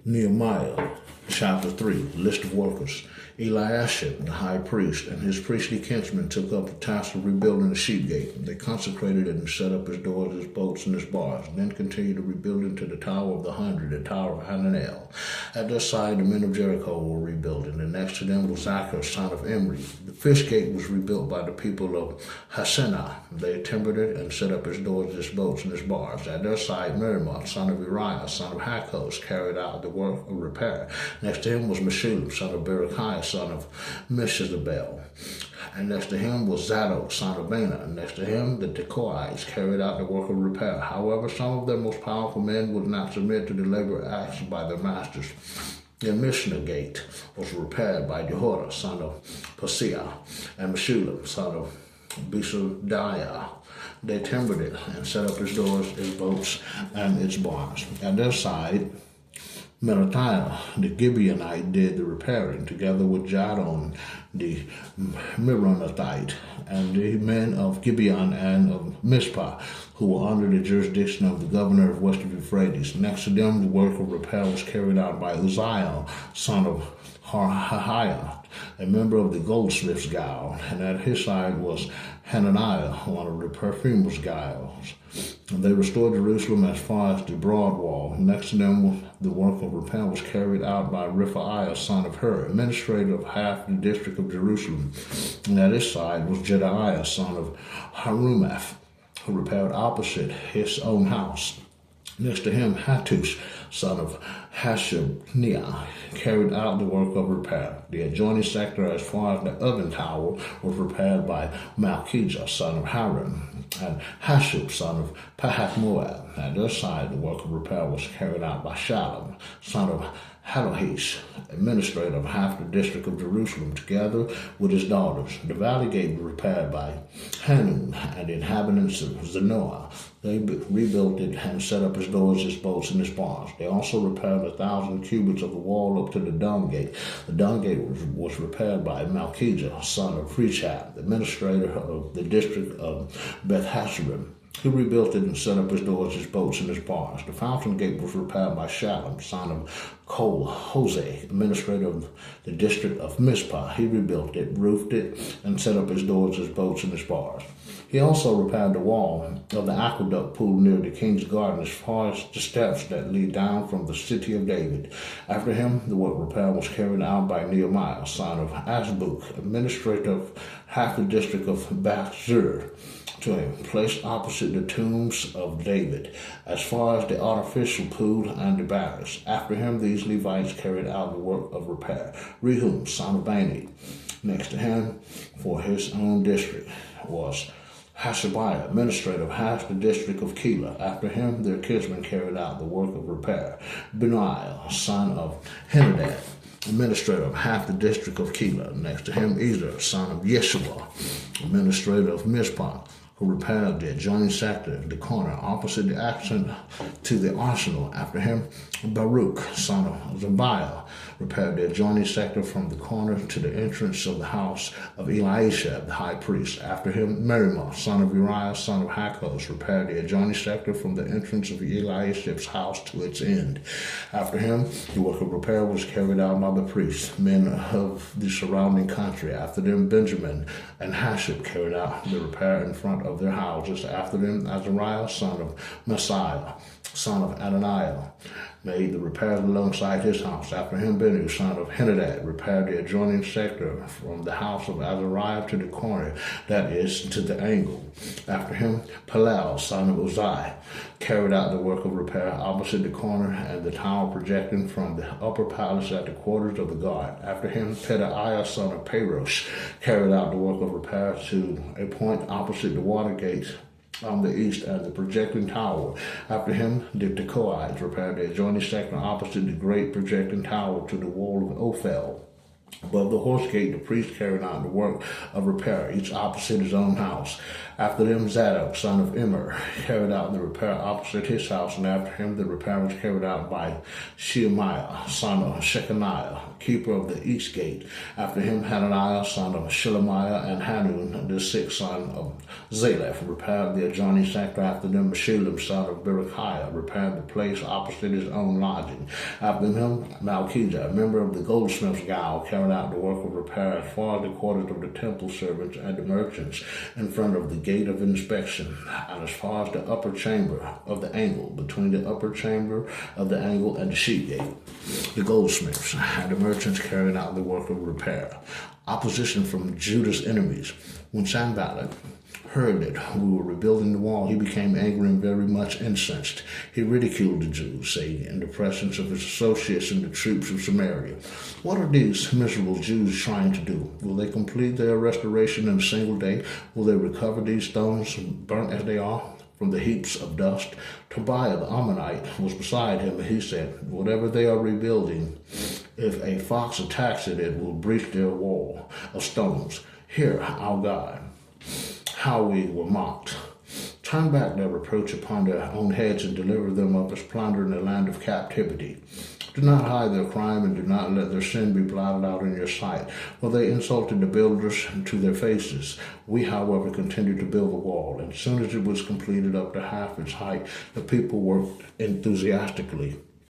Nehemiah chapter 3, list of workers. Eliashib, the high priest, and his priestly kinsmen took up the task of rebuilding the sheep gate. They consecrated it and set up its doors, its bolts, and its bars, and then continued to rebuild it to the Tower of the Hundred, the Tower of Hananel. At their side, the men of Jericho were rebuilding, and next to them was Zachar, son of Imri. The fish gate was rebuilt by the people of Hasenah. They timbered it and set up its doors, its bolts, and its bars. At their side, Merimoth, son of Uriah, son of Hakos, carried out the work of repair. Next to him was Meshullam, son of Berechiah, son of Meshezabel. And next to him was Zadok, son of Bana. And next to him, the Tekoites carried out the work of repair. However, some of their most powerful men would not submit to the labor acts by their masters. The Mishnah gate was repaired by Jehoram, son of Paseah, and Meshullam, son of Besodiah. They timbered it and set up its doors, its bolts, and its bars. At their side, Merathiah, the Gibeonite, did the repairing, together with Jadon, the Meronothite, and the men of Gibeon and of Mizpah, who were under the jurisdiction of the governor of west of Euphrates. Next to them, the work of repair was carried out by Uzziah, son of Harhaiah, a member of the goldsmith's guild, and at his side was Hananiah, one of the perfumer's guilds. And they restored Jerusalem as far as the broad wall. Next to them, the work of repair was carried out by Rephaiah, son of Hur, administrator of half the district of Jerusalem. And at his side was Jedaiah, son of Harumaph, who repaired opposite his own house. Next to him, Hattush, son of Hashabniah, carried out the work of repair. The adjoining sector as far as the oven tower was repaired by Malchijah, son of Harim, and Hashub, son of Pahath-Moab. At their side, the work of repair was carried out by Shallum, son of Halohish, administrator of half the district of Jerusalem, together with his daughters. The valley gate was repaired by Hanun and the inhabitants of Zanoah. They rebuilt it and set up its doors, its bolts, and its bars. They also repaired 1,000 cubits of the wall up to the dung gate. The dung gate was repaired by Malchijah, son of Rechab, administrator of the district of Beth Hasharim. He rebuilt it and set up his doors, his bolts, and his bars. The fountain gate was repaired by Shallum, son of Kol-Hoseh, administrator of the district of Mizpah. He rebuilt it, roofed it, and set up his doors, his bolts, and his bars. He also repaired the wall of the aqueduct pool near the king's garden as far as the steps that lead down from the city of David. After him, the work of repair was carried out by Nehemiah, son of Azbuk, administrator of half the district of Bath-zur, to a place opposite the tombs of David, as far as the artificial pool and the barracks. After him, these Levites carried out the work of repair. Rehum, son of Bani. Next to him, for his own district, was Hashabiah, administrator of half the district of Keilah. After him, their kinsmen carried out the work of repair. Benaiah, son of Henadad, administrator of half the district of Keilah. Next to him, Ezer, son of Yeshua, administrator of Mizpah, who repaired the adjoining sector, the corner opposite the accent to the arsenal. After him, Baruch, son of Zabiah, repaired the adjoining sector from the corner to the entrance of the house of Eliashib, the high priest. After him, Merimoth, son of Uriah, son of Hakos, repaired the adjoining sector from the entrance of Eliashib's house to its end. After him, the work of repair was carried out by the priests, men of the surrounding country. After them, Benjamin and Hashub carried out the repair in front of their houses. After them, Azariah, son of Messiah, son of Ananiah, made the repairs alongside his house. After him, Benu, son of Henadad, repaired the adjoining sector from the house of Azariah to the corner, that is, to the angle. After him, Palal, son of Uzziah, carried out the work of repair opposite the corner and the tower projecting from the upper palace at the quarters of the guard. After him, Pedaiah, son of Parosh, carried out the work of repair to a point opposite the water gate on the east and the projecting tower. After him, the Tekoites repaired the adjoining sector opposite the great projecting tower to the wall of Ophel. Above the horse gate, the priest carried out the work of repair, each opposite his own house. After them, Zadok, son of Immer, carried out the repair opposite his house, and after him the repair was carried out by Shemaiah, son of Shechaniah, keeper of the east gate. After him, Hananiah, son of Shelemiah, and Hanun, the sixth son of Zalaph, repaired the adjoining sanctuary. After them, Meshullam, son of Berechiah, repaired the place opposite his own lodging. After him, Malchijah, a member of the goldsmith's guild, carried out the work of repair as far as the quarters of the temple servants and the merchants in front of the gate of inspection, and as far as the upper chamber of the angle, between the upper chamber of the angle and the sheep gate. The goldsmiths and the merchants carried out the work of repair. Opposition from Judah's enemies. When Sanballat heard that we were rebuilding the wall, he became angry and very much incensed. He ridiculed the Jews, saying in the presence of his associates and the troops of Samaria, "What are these miserable Jews trying to do? Will they complete their restoration in a single day? Will they recover these stones, burnt as they are, from the heaps of dust?" Tobiah the Ammonite was beside him, and he said, "Whatever they are rebuilding, if a fox attacks it, it will breach their wall of stones. Hear, our God, how we were mocked. Turn back their reproach upon their own heads and deliver them up as plunder in the land of captivity. Do not hide their crime and do not let their sin be blotted out in your sight, for they insulted the builders to their faces. We, however, continued to build the wall, and as soon as it was completed up to half its height, the people worked enthusiastically.